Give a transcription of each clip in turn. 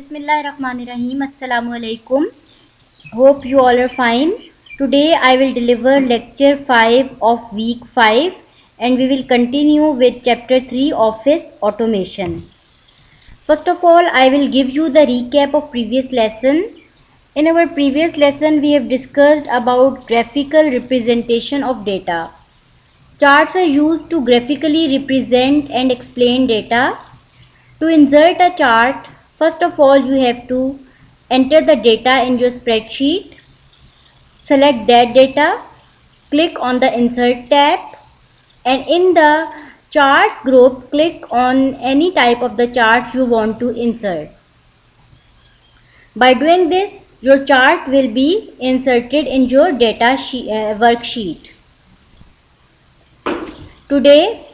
Bismillahirrahmanirrahim. Assalamu alaikum. Hope you all are fine. Today I will deliver lecture 5 of week 5 and we will continue with chapter 3 office automation. First of all, I will give you the recap of previous lesson. In our previous lesson, we have discussed about graphical representation of data. Charts are used to graphically represent and explain data. To insert a chart, first of all you have to enter the data in your spreadsheet, select that data, click on the insert tab, and in the charts group click on any type of the chart you want to insert. By doing this, your chart will be inserted in your data worksheet. Today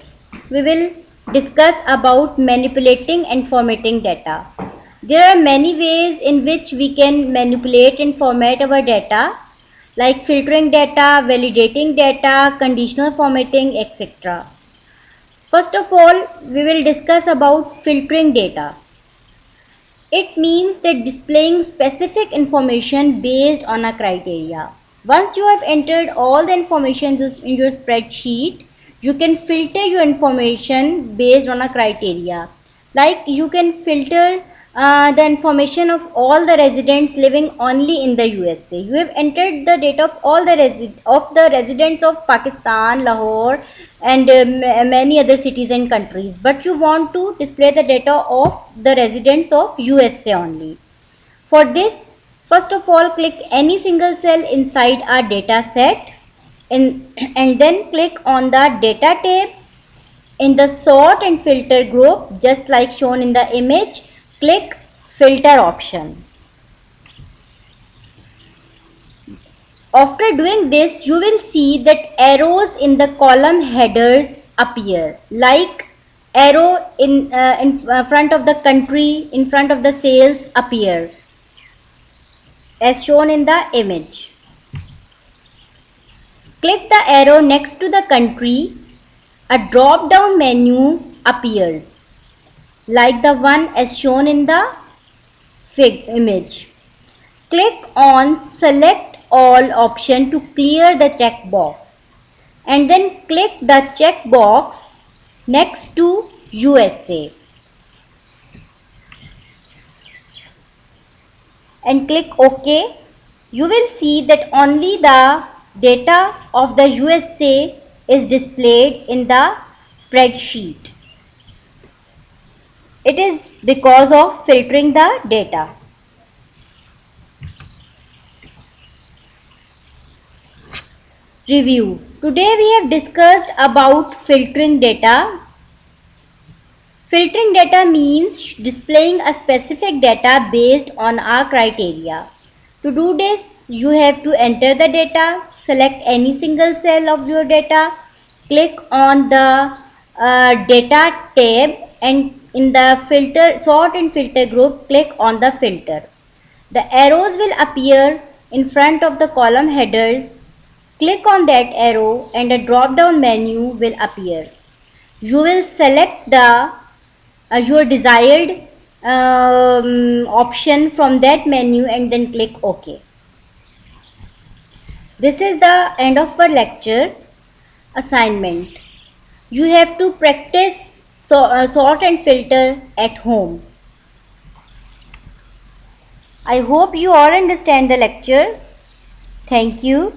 we will discuss about manipulating and formatting data. There are many ways in which we can manipulate and format our data, like filtering data, validating data, conditional formatting, etc. First of all, we will discuss about filtering data. It means that displaying specific information based on a criteria. Once you have entered all the information in your spreadsheet, you can filter your information based on a criteria. Like you can filter the information of all the residents living only in the USA. You have entered the data of all the residents of Pakistan, Lahore, and many other cities and countries, but you want to display the data of the residents of USA only. For this, first of all click any single cell inside our data set and then click on the data tab. In the sort and filter group, just like shown in the image, click filter option. After doing this, you will see that arrows in the column headers appear, like arrow in front of the country, in front of the sales appear, as shown in the image. Click the arrow next to the country, a drop down menu appears, like the one as shown in the image. Click on select all option to clear the checkbox and then click the checkbox next to USA and click OK. You will see that only the data of the USA is displayed in the spreadsheet. It is because of filtering the data. Review. Today we have discussed about filtering data. Filtering data means displaying a specific data based on our criteria. To do this, you have to enter the data, select any single cell of your data, click on the data tab, and in the filter sort and filter group, click on the filter. The arrows will appear in front of the column headers. Click on that arrow and a drop down menu will appear. You will select the your desired option from that menu and then click OK. This is the end of our lecture. Assignment. You have to practice sort and filter at home. I hope you all understand the lecture. Thank you.